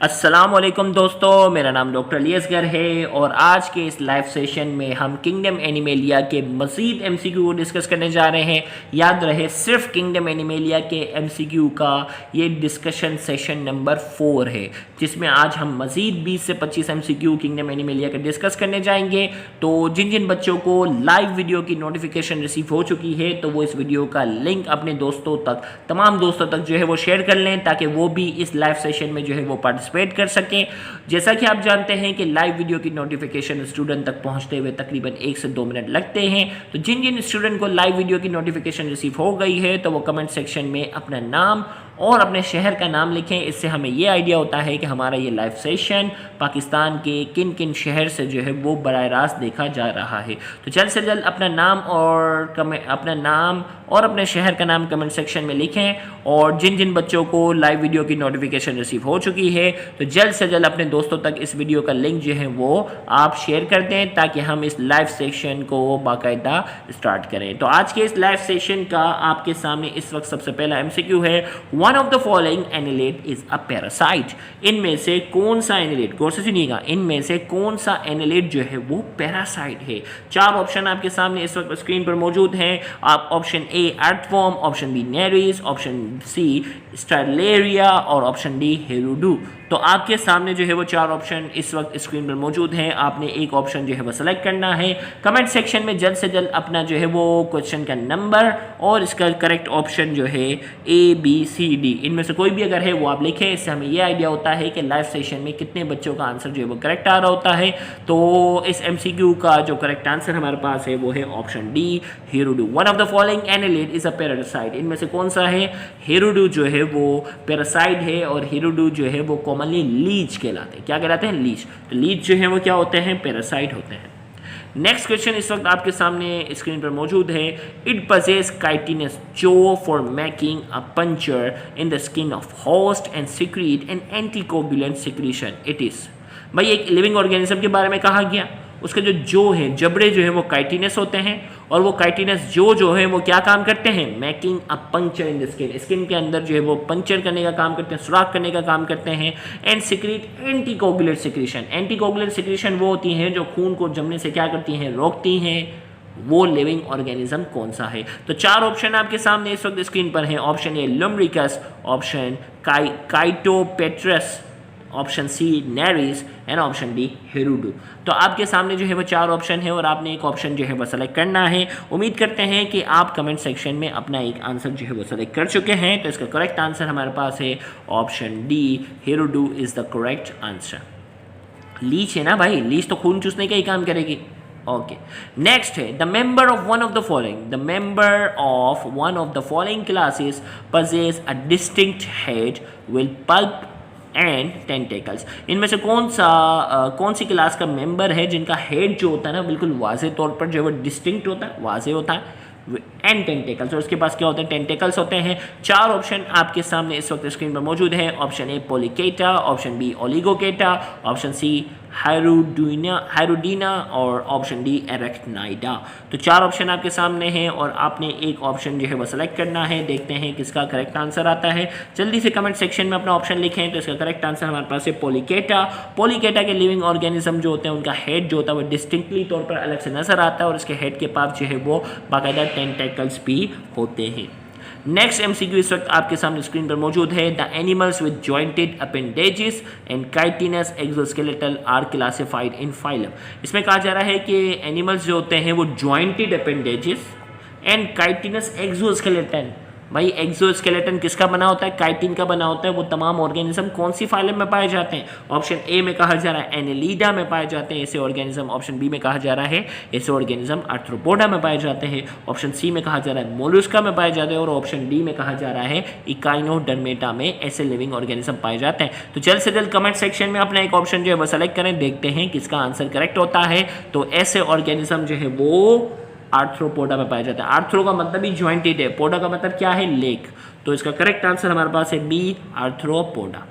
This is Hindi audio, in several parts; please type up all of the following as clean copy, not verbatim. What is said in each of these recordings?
अस्सलामुअलैकुम दोस्तों, मेरा नाम डॉक्टर अली है और आज के इस लाइव सेशन में हम किंगडम एनिमेलिया के मज़ीद एमसीक्यू को डिस्कस करने जा रहे हैं। याद रहे सिर्फ किंगडम एनिमेलिया के एमसीक्यू का ये डिस्कशन सेशन नंबर 4 है, जिसमें आज हम मज़ीद 20 से 25 एमसीक्यू किंगडम एनिमेलिया के डिस्कस करने जाएंगे। तो जिन जिन बच्चों को लाइव वीडियो की नोटिफिकेशन रिसीव हो चुकी है तो वो इस वीडियो का लिंक अपने दोस्तों तक, तमाम दोस्तों तक जो है वो शेयर कर लें, ताकि वो भी इस लाइव सेशन में जो है वो पार्टिसिपेट कर सकें। जैसा कि आप जानते हैं कि लाइव वीडियो की नोटिफिकेशन स्टूडेंट तक पहुंचते हुए तकरीबन 1 से 2 मिनट लगते हैं। तो जिन जिन स्टूडेंट को लाइव वीडियो की नोटिफिकेशन रिसीव हो गई है तो वो कमेंट सेक्शन में अपना नाम और अपने शहर का नाम लिखें। इससे हमें ये आइडिया होता है कि हमारा ये लाइव सेशन पाकिस्तान के किन किन शहर से जो है वो बराह रास्त देखा जा रहा है। तो जल्द से जल्द अपना नाम और अपने शहर का नाम कमेंट सेक्शन में लिखें। और जिन जिन बच्चों को लाइव वीडियो की नोटिफिकेशन रिसीव हो चुकी है तो जल्द से जल्द अपने दोस्तों तक इस वीडियो का लिंक जो है वो आप शेयर कर दें, ताकि हम इस लाइव सेशन को बाकायदा स्टार्ट करें। तो आज के इस लाइव सेशन का आपके सामने इस वक्त सबसे पहला एमसीक्यू है, one of the following annelid is a parasite. इनमें से कौन सा एनिलेट, गौर से सुनिएगा, इनमें से कौन सा एनिलेट जो है वो पैरासाइट है। 4 ऑप्शन आपके सामने इस वक्त स्क्रीन पर मौजूद हैं। आप option A earthworm, option B Nereis, option C Stylaria और ऑप्शन डी हेरुडू। तो आपके सामने जो है वो 4 ऑप्शन इस वक्त स्क्रीन पर मौजूद हैं। आपने एक ऑप्शन जो है वो सेलेक्ट करना है। कमेंट सेक्शन में जल्द से जल्द अपना जो है वो क्वेश्चन का नंबर और इसका करेक्ट ऑप्शन जो है ए बी सी डी, इनमें से कोई भी अगर है वो आप लिखें। इससे हमें ये आइडिया होता है कि लाइव सेशन में कितने बच्चों का आंसर जो है वो करेक्ट आ रहा होता है। तो इस एमसीक्यू का जो करेक्ट आंसर हमारे पास है वो है option D Hirudo. One of the following annelid is a parasite. इनमें से कौन सा है? हेरुडू जो है वो पैरासाइट है और हेरुडू जो है वो कॉमनली लीच कहलाते हैं। क्या कहलाते हैं? लीच। तो लीच जो है वो क्या होते हैं? पैरासाइट होते हैं। नेक्स्ट क्वेश्चन इस वक्त आपके सामने स्क्रीन पर मौजूद है। It possesses chitinous jaws for making a puncture in the skin of host and secrete an anticoagulant secretion. It is, भाई एक लिविंग ऑर्गेनिज्म के बारे में कहा गया। उसके जो है जबड़े जो है वो काइटिनस होते हैं और वो काइटिनस जो है वो क्या काम करते हैं? Making a puncture in the skin, skin के अंदर जो है वो पंक्चर करने का काम करते हैं, सुराख करने का काम करते हैं। And secrete anticoagulant secretion. Anticoagulant secretion वो होती हैं जो खून को जमने से क्या करती हैं? रोकती हैं। वो लिविंग ऑर्गेनिज्म कौन सा है? तो 4 ऑप्शन आपके सामने इस वक्त स्क्रीन पर हैं। Option A Lumbricus, option Chaetopterus, option C Nereis and option D Hirudo. तो आपके सामने जो है वो 4 ऑप्शन है और आपने एक ऑप्शन जो है वो सेलेक्ट करना है। उम्मीद करते हैं कि आप कमेंट सेक्शन में अपना एक आंसर जो है वो सेलेक्ट कर चुके हैं। तो इसका करेक्ट आंसर हमारे पास है option D Hirudo is the correct answer. Leech है ना भाई, लीच तो खून चूसने का ही काम करेगी। ओके, नेक्स्ट है the member of one of the following. The member of one of the following classes possess a distinct head with pulp and tentacles. इनमें से कौन सी क्लास का मेंबर है जिनका हेड जो होता है ना बिल्कुल वाजे तौर पर जो है वो डिस्टिंक्ट होता है, वाजे होता है, एंड टेंटेकल्स, और उसके पास क्या होते हैं? टेंटेकल्स होते हैं। 4 ऑप्शन आपके सामने इस वक्त स्क्रीन पर मौजूद है। Option A Polychaeta, option B Oligochaeta, option C Hirudinea और ऑप्शन डी एरेक्टनाइडा। तो 4 ऑप्शन आपके सामने हैं और आपने एक ऑप्शन जो है वो सेलेक्ट करना है। देखते हैं किसका करेक्ट आंसर आता है। जल्दी से कमेंट सेक्शन में अपना ऑप्शन लिखें। तो इसका करेक्ट आंसर हमारे पास है पोलिकेटा। पोलिकेटा के लिविंग ऑर्गेनिज्म जो होते हैं उनका हेड जो होता है वो डिस्टिंक्टली तौर पर अलग से नजर आता है और इसके हेड के पास जो है वो बाकायदा टेंटेकल्स भी होते हैं। नेक्स्ट एमसीक्यू इस वक्त आपके सामने स्क्रीन पर मौजूद है। The animals with jointed appendages and chitinous exoskeletal are classified in phylum. इसमें कहा जा रहा है कि एनिमल्स जो होते हैं वो jointed appendages and chitinous exoskeleton. भाई एक्सोस्केलेटन किसका बना होता है? काइटिन का बना होता है। वो तमाम ऑर्गेनिज्म कौन सी फाइलम में पाए जाते हैं? ऑप्शन ए में कहा जा रहा है एनेलिडा में पाए जाते हैं ऐसे ऑर्गेनिज्म। ऑप्शन बी में कहा जा रहा है ऐसे ऑर्गेनिज्म आर्थ्रोपोडा में पाए जाते हैं। ऑप्शन सी में कहा जा रहा है मोलुस्का में पाए जाते हैं और ऑप्शन डी में कहा जा रहा है इकाइनोडर्मेटा में ऐसे लिविंग ऑर्गेनिज्म पाए जाते हैं। तो जल्द से जल्द कमेंट सेक्शन में अपना एक ऑप्शन जो है वो सेलेक्ट करें। देखते हैं किसका आंसर करेक्ट होता है। तो ऐसे ऑर्गेनिज्म जो है वो आर्थ्रोपोडा में पाया जाता है। आर्थ्रो का मतलब ही जॉइंटेड है, पोडा का मतलब क्या है? लेग। तो इसका करेक्ट आंसर हमारे पास है बी आर्थ्रोपोडा।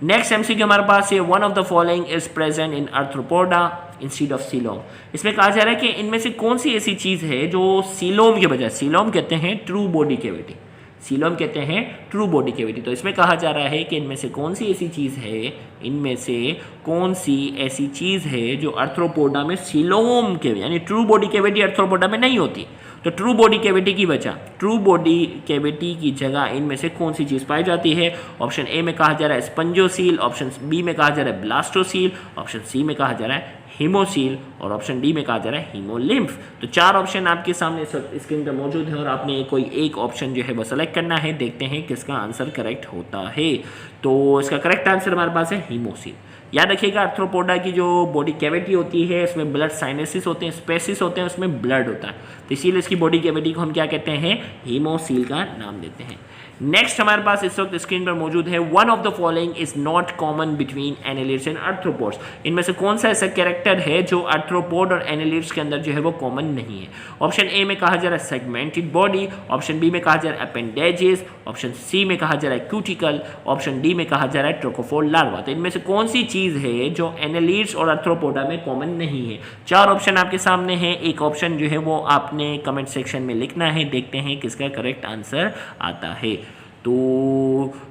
नेक्स्ट एमसीक्यू हमारे पास है one of the following is present in arthropoda instead of coelom. इसमें कहा जा रहा है कि इनमें से कौन सी ऐसी चीज है जो सीलोम के बजाय, सीलोम कहते हैं ट्रू बॉडी कैविटी, सीलोम कहते हैं ट्रू बॉडी कैविटी। तो इसमें कहा जा रहा है कि इनमें से कौन सी ऐसी चीज़ है, इनमें से कौन सी ऐसी चीज़ है जो आर्थ्रोपोडा में सीलोम के, यानी ट्रू बॉडी कैविटी आर्थ्रोपोडा में नहीं होती। तो ट्रू बॉडी कैविटी की वजह, ट्रू बॉडी कैविटी की जगह इनमें से कौन सी चीज़ पाई जाती है? ऑप्शन ए में कहा जा रहा है स्पंजोसील, ऑप्शन बी में कहा जा रहा है ब्लास्टोसील, ऑप्शन सी में कहा जा रहा है हीमोसील और ऑप्शन डी में कहा जा रहा है हीमोलिम्फ। तो 4 ऑप्शन आपके सामने स्क्रीन पर मौजूद है और आपने कोई एक ऑप्शन जो है वो सेलेक्ट करना है। देखते हैं किसका आंसर करेक्ट होता है। तो इसका करेक्ट आंसर हमारे पास है हीमोसील। याद रखिएगा आर्थ्रोपोडा की जो बॉडी कैविटी होती है इसमें ब्लड साइनेसिस होते हैं, स्पेसिस होते हैं, उसमें ब्लड होता है, तो इसीलिए इसकी बॉडी कैविटी को हम क्या कहते हैं? हीमोसील का नाम देते हैं। नेक्स्ट हमारे पास इस वक्त स्क्रीन पर मौजूद है one of the following is not common between annelids and arthropods. इनमें से कौन सा ऐसा कैरेक्टर है जो आर्थ्रोपोड और एनालिड्स के अंदर जो है वो कॉमन नहीं है? ऑप्शन ए में कहा जा रहा है सेगमेंटेड बॉडी, ऑप्शन बी में कहा जा रहा है अपेंडेजेस, ऑप्शन सी में कहा जा रहा है क्यूटिकल, ऑप्शन डी में कहा जा रहा है ट्रोकोफोर लार्वा। तो इनमें से कौन सी चीज है जो एनालिड्स और आर्थ्रोपोडा में कॉमन नहीं है? 4 ऑप्शन आपके सामने हैं, एक ऑप्शन जो है वो आपने कमेंट सेक्शन में लिखना है। देखते हैं किसका करेक्ट आंसर आता है। तो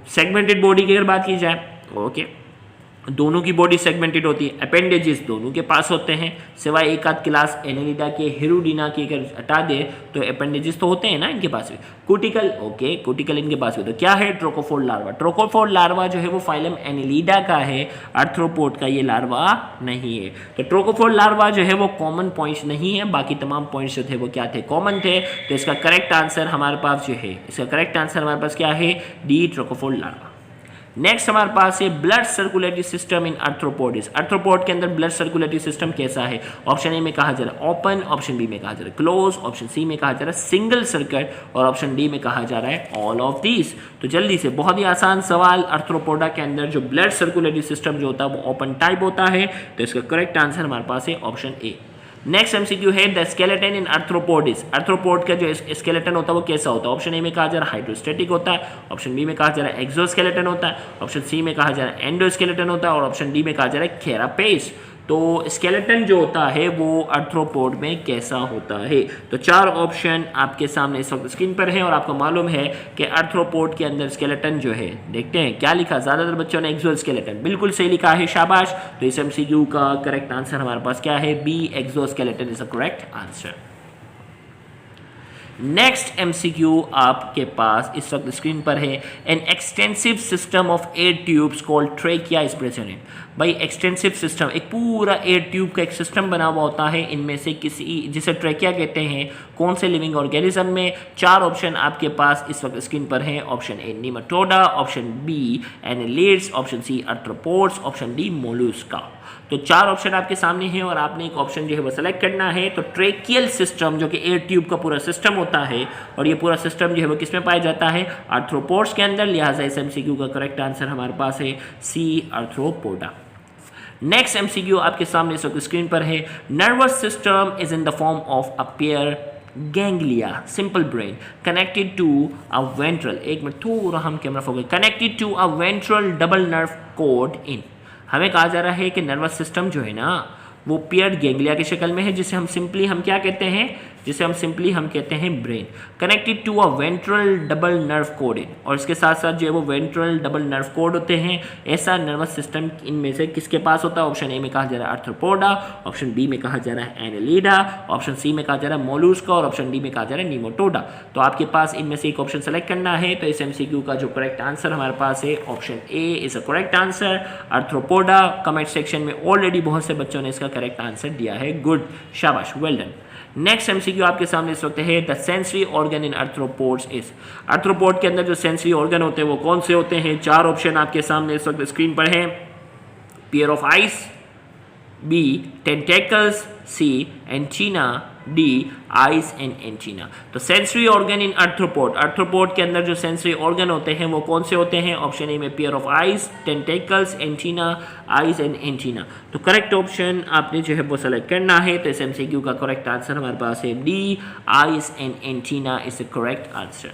सेगमेंटेड बॉडी की अगर बात की जाए, ओके, दोनों की बॉडी सेगमेंटेड होती है, अपेंडेजेस दोनों के पास होते हैं, सिवाय एक आध क्लास एनेलिडा के, हिरुडिना के अगर हटा दे तो अपेंडेजेस तो होते हैं ना इनके पास भी। क्यूटिकल, ओके, क्यूटिकल इनके पास भी। तो क्या है? Trochophore larva. ट्रोकोफोर लार्वा जो है वो फाइलम एनेलिडा का है, आर्थ्रोपोड का ये लार्वा नहीं है। तो ट्रोकोफोर लार्वा जो है वो कॉमन पॉइंट्स नहीं है, बाकी तमाम पॉइंट्स जो थे वो क्या थे? कॉमन थे। तो इसका करेक्ट आंसर हमारे पास जो है, इसका करेक्ट आंसर हमारे पास क्या है? D, trochophore larva. नेक्स्ट हमारे पास है blood circulatory system in arthropods. Arthropod के अंदर ब्लड सर्कुलेटरी सिस्टम कैसा है? ऑप्शन ए में कहा जा रहा है ओपन, ऑप्शन बी में कहा जा रहा है क्लोज, ऑप्शन सी में कहा जा रहा है सिंगल सर्किट और ऑप्शन डी में कहा जा रहा है ऑल ऑफ दीज। तो जल्दी से, बहुत ही आसान सवाल, आर्थ्रोपोडा के अंदर जो ब्लड सर्कुलेटरी सिस्टम जो होता है वो ओपन टाइप होता है। तो इसका करेक्ट आंसर हमारे पास है ऑप्शन ए। नेक्स्ट एमसीक्यू है the skeleton in arthropods. Arthropod का जो स्केलेटन होता है वो कैसा होता है? ऑप्शन ए में कहा जा रहा है हाइड्रोस्टेटिक होता है, ऑप्शन बी में कहा जा रहा है एक्सोस्केलेटन होता है, ऑप्शन सी में कहा जा रहा है एंडोस्केलेटन होता है और ऑप्शन डी में कहा जा रहा है कैरापेस। तो स्केलेटन जो होता है वो आर्थ्रोपोड में कैसा होता है? तो 4 ऑप्शन आपके सामने इस वक्त स्क्रीन पर है और आपको मालूम है कि आर्थ्रोपोड के अंदर स्केलेटन जो है, देखते हैं क्या लिखा। ज़्यादातर बच्चों ने एक्सोस्केलेटन, बिल्कुल सही लिखा है, शाबाश। तो इस एमसीक्यू का करेक्ट आंसर हमारे पास क्या है? B, exoskeleton is the correct answer. Next MCQ आपके पास इस वक्त स्क्रीन पर है an extensive system of air tubes called trachea is present in. भाई एक्सटेंसिव सिस्टम, एक पूरा एयर ट्यूब का एक सिस्टम बना हुआ होता है, इनमें से किसी, जिसे ट्रेकिया कहते हैं, कौन से लिविंग ऑर्गेनिज्म में? 4 ऑप्शन आपके पास इस वक्त स्क्रीन पर है। Option A Nematoda, option B annelids, option C arthropods, option D Mollusca. तो 4 ऑप्शन आपके सामने हैं और आपने एक ऑप्शन जो है वो सेलेक्ट करना है। तो ट्रेकियल सिस्टम जो कि एयर ट्यूब का पूरा सिस्टम होता है और ये पूरा सिस्टम जो है वो किस में पाया जाता है? आर्थ्रोपोड्स के अंदर। लिहाजा इस एमसीक्यू का करेक्ट आंसर हमारे पास है सी, आर्थ्रोपोडा। नेक्स्ट एमसीक्यू आपके सामने इस वक्त स्क्रीन पर है nervous system is in the form of a pair ganglia, simple brain, connected to a ventral, एक मिनट थोड़ा हम camera focus, connected to a ventral double nerve cord in। हमें कहा जा रहा है कि नर्वस सिस्टम जो है ना वो पेयर्ड गैंग्लिया की शक्ल में है, जिसे हम सिंपली हम क्या कहते हैं? जिसे हम सिंपली हम कहते हैं brain. Connected to a ventral double nerve cord in, और इसके साथ साथ जो है वो वेंट्रल डबल नर्व कोड होते हैं। ऐसा नर्वस सिस्टम इनमें से किसके पास होता है? ऑप्शन ए में कहा जा रहा है आर्थ्रोपोडा, ऑप्शन बी में कहा जा रहा है एनालिडा, ऑप्शन सी में कहा जा रहा है मोलुस्का और ऑप्शन डी में कहा जा रहा है निमोटोडा। तो आपके पास इनमें से एक ऑप्शन सेलेक्ट करना है। तो इस एमसीक्यू का जो करेक्ट आंसर हमारे पास है option A is a correct answer, arthropoda. Comment section में ऑलरेडी बहुत से बच्चों ने इसका करेक्ट आंसर दिया है, गुड, शाबाश, वेल डन। नेक्स्ट एमसीक्यू आपके सामने इस वक्त है the sensory organ in arthropods is. Arthropod के अंदर जो सेंसरी ऑर्गन होते हैं वो कौन से होते हैं? 4 ऑप्शन आपके सामने इस वक्त स्क्रीन पर है। Pair of eyes, B tentacles, C antenna, D eyes and antenna. तो sensory organ in arthropod, arthropod के अंदर जो सेंसरी ऑर्गन होते हैं वो कौन से होते हैं? ऑप्शन ए में pair of eyes, tentacles, antenna, eyes and antenna. तो करेक्ट ऑप्शन आपने जो है वो सेलेक्ट करना है। तो इस एमसीक्यू का करेक्ट आंसर हमारे पास है D, eyes and antenna is the correct answer.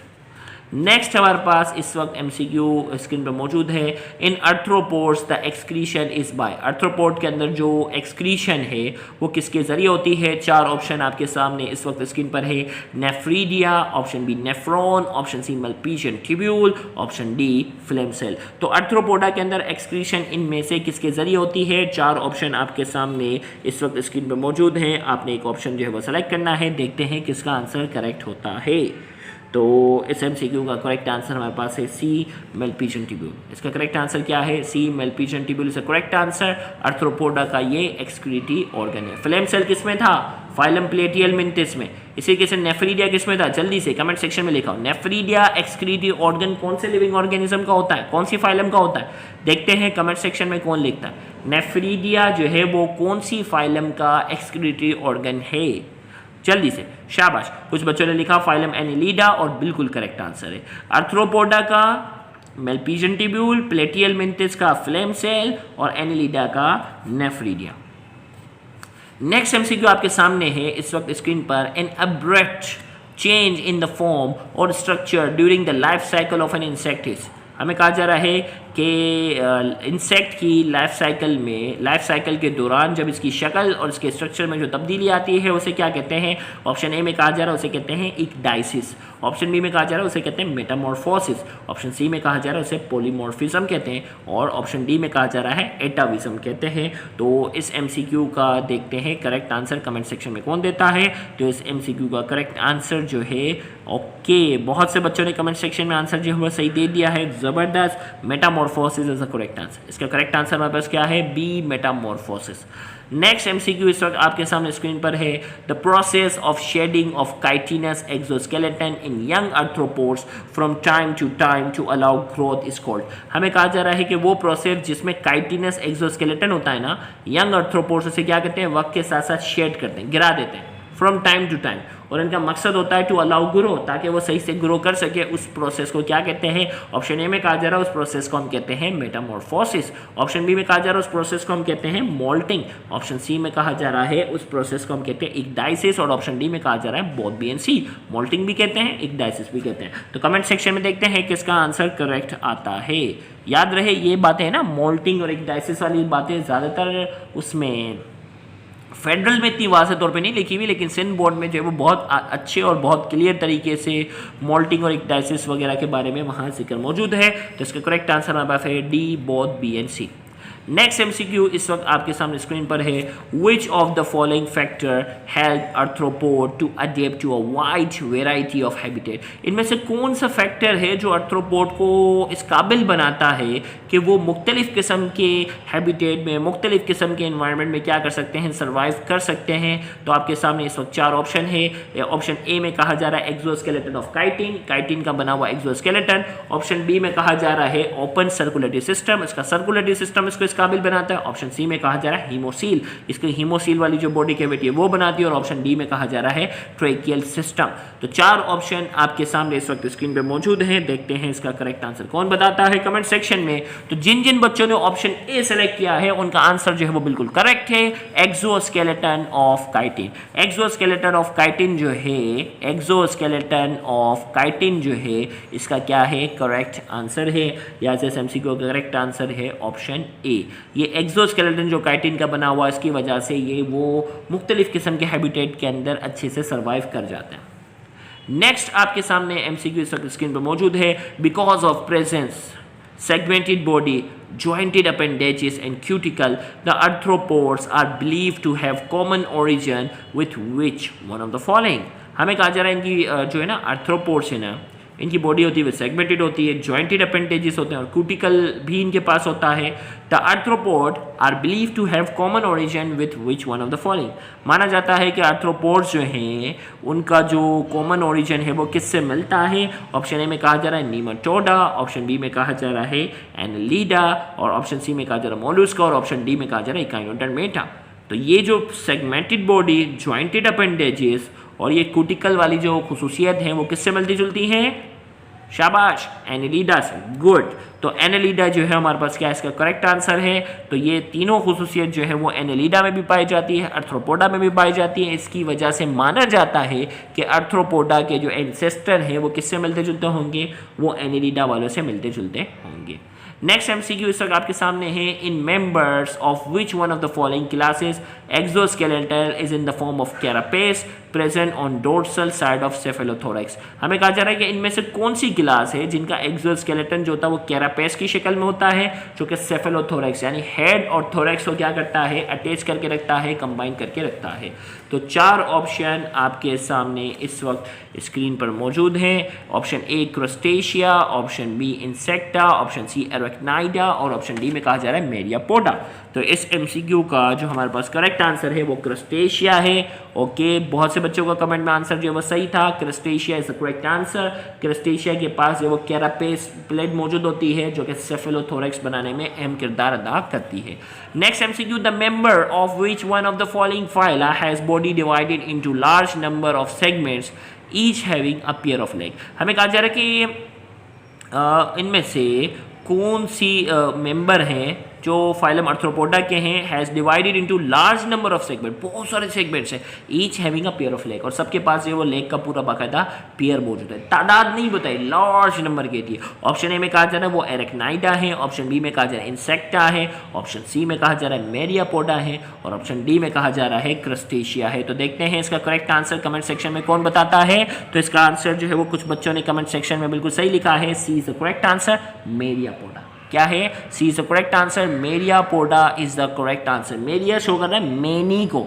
Next हमारे पास इस वक्त एमसीक्यू स्क्रीन पर मौजूद है। इन arthropods the excretion is by. Arthropod के अंदर जो एक्सक्रीशन है वो किसके जरिए होती है? 4 ऑप्शन आपके सामने इस वक्त स्क्रीन पर है। Nephridia, option B nephron, option C Malpighian tubule, option D flame cell. तो आर्थ्रोपोडा के अंदर एक्सक्रीशन इनमें से किसके जरिए होती है? 4 ऑप्शन आपके सामने इस वक्त स्क्रीन पर मौजूद हैं। आपने एक ऑप्शन जो है वो सेलेक्ट करना है। देखते हैं किसका आंसर करेक्ट होता है। तो इस एमसीक्यू का करेक्ट आंसर हमारे पास है सी, मेल्पीजियन ट्यूब्यूल। इसका करेक्ट आंसर क्या है? C, Malpighian tubule is correct answer. Arthropoda का ये एक्सक्रीटरी ऑर्गन है। फ्लेम सेल किस में था? फाइलम प्लेटियलमिंथिस में। इसी के साथ नेफ्रीडिया किस में था? जल्दी से कमेंट सेक्शन में लिखा। नेफ्रीडिया एक्सक्रीटरी ऑर्गन कौन से लिविंग ऑर्गेनिज्म का होता है? कौन सी फाइलम का होता है? देखते हैं कमेंट सेक्शन में कौन लिखता है। नेफ्रीडिया जो है वो कौन सी फाइलम का एक्सक्रीटरी ऑर्गन है? जल्दी से, शाबाश। कुछ बच्चों ने लिखा फाइलम एनिलीडा और बिल्कुल करेक्ट आंसर है। आर्थ्रोपोडा का मेल्पीजियन ट्यूब्यूल, प्लेटियलमिंथिस का फ्लेम सेल और एनिलीडा का नेफ्रीडिया। नेक्स्ट एमसीक्यू आपके सामने है इस वक्त स्क्रीन पर। An abrupt change in the form और structure during the life cycle of an insect is. हमें कहा जा रहा है कि इंसेक्ट की लाइफ साइकिल के दौरान जब इसकी शक्ल और इसके स्ट्रक्चर में जो तब्दीली आती है उसे क्या कहते हैं? ऑप्शन ए में कहा जा रहा है उसे कहते हैं इक्डाइसिस, ऑप्शन बी में कहा जा रहा है उसे कहते हैं मेटामॉर्फोसिस, ऑप्शन सी में कहा जा रहा है उसे पॉलीमॉर्फिज्म कहते हैं और ऑप्शन डी में कहा जा रहा है एटाविज्म कहते हैं। तो इस एमसीक्यू का देखते हैं करेक्ट आंसर कमेंट सेक्शन में कौन देता है। तो इस एमसीक्यू का करेक्ट आंसर जो है ओके, बहुत से बच्चों ने कमेंट सेक्शन में आंसर जो है सही दे दिया है, ज़बरदस्त। Metamorphosis is the correct answer. इसका करेक्ट आंसर हमारे पास क्या है? B, Metamorphosis. नेक्स्ट एमसीक्यू इस वक्त आपके सामने स्क्रीन पर है। The process of shedding of chitinous exoskeleton in young arthropods from time to allow growth is called. हमें कहा जा रहा है कि वो प्रोसेस जिसमें काइटिनस एक्सोस्केलेटन होता है ना, यंग आर्थ्रोपोड्स उसे क्या कहते हैं? वक्त के साथ साथ शेड करते हैं, गिरा देते हैं फ्रॉम टाइम टू टाइम, और इनका मकसद होता है टू अलाउ ग्रो, ताकि वो सही से ग्रो कर सके। उस प्रोसेस को क्या कहते हैं? ऑप्शन ए में कहा जा रहा है उस प्रोसेस को हम कहते हैं मेटामॉर्फोसिस, ऑप्शन बी में कहा जा रहा है उस प्रोसेस को हम कहते हैं मोल्टिंग, ऑप्शन सी में कहा जा रहा है उस प्रोसेस को हम कहते हैं इक्डाइसिस और ऑप्शन डी में कहा जा रहा है both B and C. Moulting भी कहते हैं, इक्डाइसिस भी कहते हैं। तो कमेंट सेक्शन में देखते हैं किसका आंसर करेक्ट आता है। याद रहे ये बातें ना, मोल्टिंग और इक्डाइसिस वाली बातें ज़्यादातर उसमें फेडरल में इतनी वाज़ेह तौर पे नहीं लिखी हुई, लेकिन सिंध बोर्ड में जो है वो बहुत अच्छे और बहुत क्लियर तरीके से मोल्टिंग और इक्डाइसिस वगैरह के बारे में वहाँ जिक्र मौजूद है। तो इसका करेक्ट आंसर हमारे पास है D, both B and C. Next MCQ इस वक्त आपके सामने स्क्रीन पर है। Which of the following factor help arthropod to adapt to a wide variety of habitat. इनमें से कौन सा फैक्टर है जो आर्थ्रोपोड को इस काबिल बनाता है कि वो मुख्तलिफ किस्म के हैबिटेट में, मुख्तलिफ किस्म के इन्वायरमेंट में क्या कर सकते हैं? सर्वाइव कर सकते हैं। तो आपके सामने इस वक्त 4 ऑप्शन है। ऑप्शन ए में कहा जा रहा है एक्सोस्केलेटन ऑफ काइटिन, काइटिन का बना हुआ एक्सोस्केलेटन। ऑप्शन बी में कहा जा रहा है ओपन सर्कुलेटरी सिस्टम, इसका सर्कुलेटरी सिस्टम इसको काबिल बनाता है। ऑप्शन सी में कहा जा रहा है हीमोसील, इसके हीमोसील वाली जो बॉडी कैविटी है वो बनाती है। और ऑप्शन डी में कहा जा रहा है ट्रेकियल सिस्टम। तो 4 ऑप्शन आपके सामने इस वक्त स्क्रीन पे मौजूद हैं। देखते हैं इसका करेक्ट आंसर कौन बताता है कमेंट सेक्शन में। तो जिन जिन बच्चों ने ऑप्शन ए सेलेक्ट किया है उनका आंसर जो है वो बिल्कुल करेक्ट है, exoskeleton of chitin. Exoskeleton of chitin जो है, एक्सोस्केलेटन ऑफ काइटिन जो है इसका क्या है? करेक्ट आंसर है। यहाँ से एमसीक्यू का करेक्ट आंसर है ऑप्शन ए। ये एक्सोस्केलेटन जो काइटिन का बना हुआ इसकी वजह से ये वो मुख्तलिफ किस्म के हैबिटेट के अंदर अच्छे से सर्वाइव कर जाते हैं। नेक्स्ट आपके सामने एमसीक्यू स्क्रीन पर मौजूद है। Because of presence segmented body, jointed appendages and cuticle, the arthropods are believed to have common origin with which one of the following। हमें कहा जा रहा है इनकी जो है ना आर्थ्रोपोड्स है ना, इनकी बॉडी होती है वो सेगमेंटेड होती है, जॉइंटेड अपेंडेजेस होते हैं और क्यूटिकल भी इनके पास होता है। The arthropod are believe to have common origin with which one of the following. माना जाता है कि आर्थ्रोपोड्स जो हैं उनका जो कॉमन ओरिजिन है वो किससे मिलता है। ऑप्शन ए में कहा जा रहा है नीमाटोडा, ऑप्शन बी में कहा जा रहा है एनालीडा और ऑप्शन सी में कहा जा रहा है मोलुस्का और ऑप्शन डी में कहा जा रहा है इकाइनोडर्मेटा। तो ये जो सेगमेंटेड बॉडी, जॉइंटेड अपेंडेजेस और ये क्यूटिकल वाली जो खुसूसियत है वो किससे मिलती जुलती हैं? शाबाश, एनेलिडा से, गुड। तो एनेलिडा जो है हमारे पास क्या है, इसका करेक्ट आंसर है। तो ये तीनों खुसूसियत जो है वो एनेलिडा में भी पाई जाती है, आर्थ्रोपोडा में भी पाई जाती है। इसकी वजह से माना जाता है कि आर्थ्रोपोडा के जो एंसेस्टर हैं वो किससे मिलते जुलते होंगे, वो एनेलिडा वालों से मिलते जुलते होंगे। नेक्स्ट एमसीक्यू इस वक्त आपके सामने है, in members of which one of the following classes exoskeletal is in the form of carapace present on dorsal side of cephalothorax. हमें कहा जा रहा है कि इनमें से कौन सी क्लास है जिनका एक्सोस्केलेटन जो होता है वो कैरापेस की शक्ल में होता है, जो कि सेफेलोथोरैक्स यानी हेड और थोरैक्स को क्या करता है, अटैच करके रखता है, कंबाइन करके रखता है। तो 4 ऑप्शन आपके सामने इस वक्त स्क्रीन पर मौजूद हैं। Option A Crustacea, option B Insecta, option C Arachnida और ऑप्शन डी में कहा जा रहा है मेरियापोडा। तो इस एमसीक्यू का जो हमारे पास करेक्ट आंसर है वो क्रस्टेशिया है। ओके, बहुत से बच्चों का कमेंट में आंसर जो है वो सही था, crustacea is the correct answer. Crustacea के पास जो वो कैरापेस प्लेट मौजूद होती है जो कि सेफेलोथोरैक्स बनाने में अहम किरदार अदा करती है। Next MCQ, the member of which one of the following phyla has body divided into large number of segments each having a pair of leg. हमें कहा जा रहा है कि इनमें से कौन सी मेंबर हैं जो फाइलम आर्थ्रोपोडा के हैं, has divided into large number of segment, बहुत सारे सेगमेंट्स हैं, each having a pair of leg, और सबके पास ये वो लेग का पूरा बाकायदा पेयर मौजूद है। तादाद नहीं बताई, लार्ज नंबर की थी। ऑप्शन ए में कहा जा रहा है वो एरेक्नाइडा है, ऑप्शन बी में कहा जा रहा है इंसेक्टा है, ऑप्शन सी में कहा जा रहा है मेरियापोडा है और ऑप्शन डी में कहा जा रहा है क्रस्टेशिया है। तो देखते हैं इसका करेक्ट आंसर कमेंट सेक्शन में कौन बताता है। तो इसका आंसर जो है वो कुछ बच्चों ने कमेंट सेक्शन में बिल्कुल सही लिखा है, C is the correct answer, Myriapoda. क्या है, C is the correct answer, Myriapoda is the correct answer. Myria show कर रहा है मेनी को,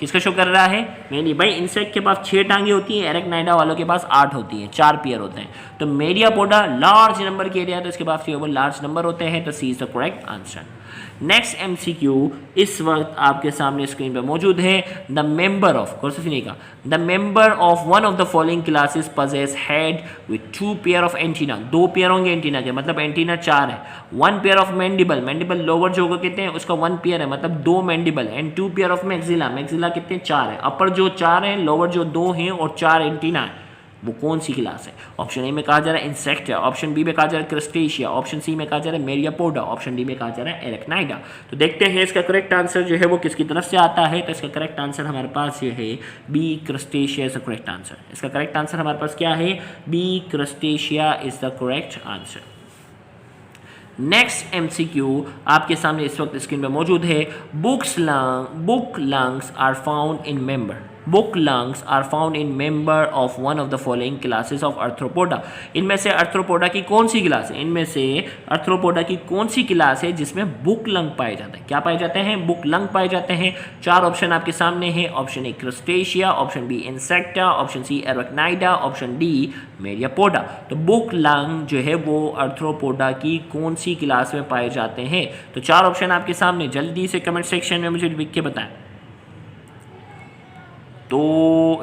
किसका शो कर रहा है, मेनी। भाई इंसेक्ट के पास 6 टांगे होती हैं, एरेक्नाइडा वालों के पास 8 होती हैं, 4 पेयर होते हैं। तो मेरियापोडा लार्ज नंबर के एरिया, तो इसके पास वो लार्ज नंबर होते हैं, तो C is the correct answer. Next MCQ इस वक्त आपके सामने स्क्रीन पर मौजूद है, द मेंबर ऑफ, नहीं का, the member of one of the following classes possess head with 2 pair of antenna, 2 pair होंगे एंटीना के, मतलब एंटीना 4 है। 1 pair of mandible, mandible lower जो कहते हैं उसका 1 पेयर है, मतलब 2 mandible, and 2 pair of maxilla, maxilla कितने 4 है, अपर जो 4 है, लोअर जो 2 हैं और 4 एंटीना है, वो कौन सी क्लास है। ऑप्शन ए में कहा जा रहा है इंसेक्ट है, ऑप्शन बी में कहा जा रहा है क्रस्टेशिया, ऑप्शन सी में कहा जा रहा है मेरियापोडा, ऑप्शन डी में कहा जा रहा है एरेक्नाइडा। तो देखते हैं इसका करेक्ट आंसर जो है वो किसकी तरफ से आता है। तो इसका करेक्ट आंसर हमारे पास ये है B Crustacea is the correct answer. इसका करेक्ट आंसर हमारे पास क्या है, B Crustacea is the correct answer. Next MCQ आपके सामने इस वक्त स्क्रीन पर मौजूद है, book lungs are found in member, book lungs are found in member of one of the following classes of Arthropoda. इनमें से आर्थ्रोपोडा की कौन सी क्लास है, इनमें से आर्थ्रोपोडा की कौन सी क्लास है जिसमें बुक लंग पाए जाते हैं। क्या पाए जाते हैं, बुक लंग पाए जाते हैं। 4 ऑप्शन आपके सामने हैं, option A Crustacea, option B Insecta, option C Arachnida, option D Myriapoda. तो बुक लंग जो है वो आर्थ्रोपोडा की कौन सी क्लास में पाए जाते हैं। तो 4 ऑप्शन आपके सामने, जल्दी से कमेंट सेक्शन में मुझे लिख के बताएं। तो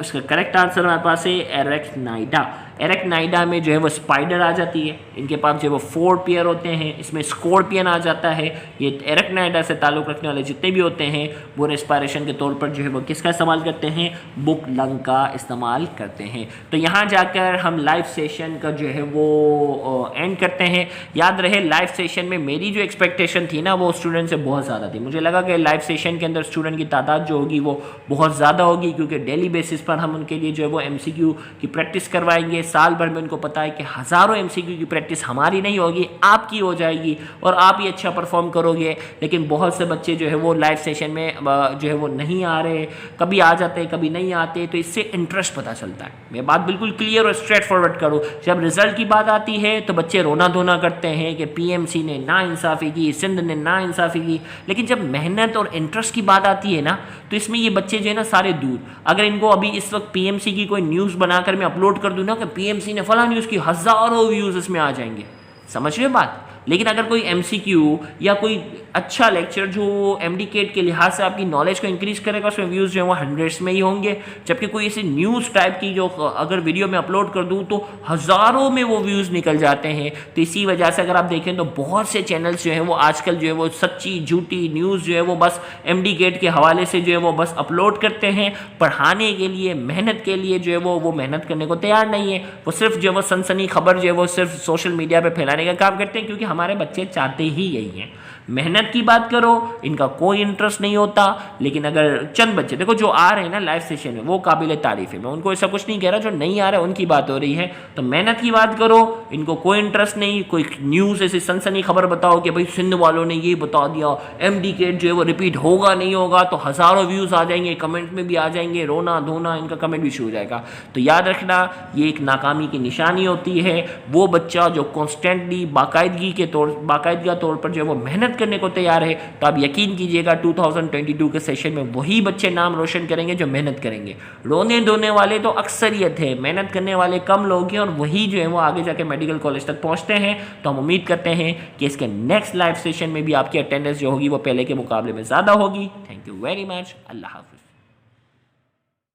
इसका करेक्ट आंसर हमारे पास है एरेक्नाइडा। एरेक्नाइडा में जो है वो स्पाइडर आ जाती है, इनके पास जो है वो 4 पेयर होते हैं, इसमें स्कॉर्पियन आ जाता है। ये एरेक्नाइडा से ताल्लुक़ रखने वाले जितने भी होते हैं वो रेस्पिरेशन के तौर पर जो है वो किसका इस्तेमाल करते हैं, बुक लंग का इस्तेमाल करते हैं। तो यहाँ जाकर हम लाइव सेशन का जो है वो एंड करते हैं। याद रहे लाइव सेशन में मेरी जो एक्सपेक्टेशन थी ना वो स्टूडेंट से बहुत ज़्यादा थी। मुझे लगा कि लाइव सेशन के अंदर स्टूडेंट की तादाद जो होगी वो बहुत ज़्यादा होगी, क्योंकि डेली बेसिस पर हम उनके लिए जो है वो MCQ की प्रैक्टिस करवाएंगे। साल भर में उनको पता है कि हज़ारों MCQ की प्रैक्टिस हमारी नहीं होगी, आपकी हो जाएगी और आप ही अच्छा परफॉर्म करोगे। लेकिन बहुत से बच्चे जो है वो लाइव सेशन में जो है वो नहीं आ रहे, कभी आ जाते हैं कभी नहीं आते, तो इससे इंटरेस्ट पता चलता है। मैं बात बिल्कुल क्लियर और स्ट्रेट फॉरवर्ड करूँ, जब रिजल्ट की बात आती है तो बच्चे रोना धोना करते हैं कि PMC ने नाइंसाफ़ी की, सिंध ने नाइंसाफ़ी की। लेकिन जब मेहनत और इंटरेस्ट की बात आती है ना तो इसमें ये बच्चे जो है ना सारे दूर। अगर इनको अभी इस वक्त PMC की कोई न्यूज़ बनाकर मैं अपलोड कर दूँ ना कि PMC ने फला न्यूज़ की, हज़ारों व्यूज़ इसमें आ जाएंगे। समझ रहे हो बात, लेकिन अगर कोई MCQ या कोई अच्छा लेक्चर जो MD-CAT के लिहाज से आपकी नॉलेज को इंक्रीज करेगा, उसमें व्यूज़ जो है वो हंड्रेड्स में ही होंगे। जबकि कोई ऐसी न्यूज़ टाइप की जो अगर वीडियो में अपलोड कर दूँ तो हज़ारों में वो व्यूज़ निकल जाते हैं। तो इसी वजह से अगर आप देखें तो बहुत से चैनल्स जो हैं वो आजकल जो है वो सच्ची झूठी न्यूज़ जो है वो बस MD-CAT के हवाले से जो है वो बस अपलोड करते हैं। पढ़ाने के लिए, मेहनत के लिए जो है वो मेहनत करने को तैयार नहीं है। वो सिर्फ जो है वो सनसनी खबर जो है वो सिर्फ सोशल मीडिया पे फैलाने का काम करते हैं, क्योंकि हमारे बच्चे चाहते ही यही हैं। मेहनत की बात करो, इनका कोई इंटरेस्ट नहीं होता। लेकिन अगर चंद बच्चे देखो जो आ रहे हैं ना लाइव सेशन में, वो काबिल तारीफ है, मैं उनको ऐसा कुछ नहीं कह रहा। जो नहीं आ रहा है उनकी बात हो रही है। तो मेहनत की बात करो, इनको कोई इंटरेस्ट नहीं। कोई न्यूज़ ऐसी सनसनी खबर बताओ कि भाई सिंध वालों ने ये बता दिया, MD-CAT जो है वो रिपीट होगा नहीं होगा, तो हज़ारों व्यूज़ आ जाएंगे, कमेंट में भी आ जाएंगे, रोना धोना, इनका कमेंट भी शुरू हो जाएगा। तो याद रखना, ये एक नाकामी की निशानी होती है। वो बच्चा जो कॉन्स्टेंटली बाकायदगा तौर पर जो है वो मेहनत करने को तैयार है, तो आप यकीन कीजिएगा 2022 के सेशन में वही बच्चे नाम रोशन करेंगे जो मेहनत करेंगे। रोने धोने वाले तो अक्सरियत है, मेहनत करने वाले कम लोग हैं, और वही जो है वो आगे जाके मेडिकल कॉलेज तक पहुंचते हैं। तो हम उम्मीद करते हैं कि इसके नेक्स्ट लाइव सेशन में भी आपकी अटेंडेंस जो होगी वो पहले के मुकाबले में ज़्यादा होगी। Thank you very much. अल्लाह हाफिज़।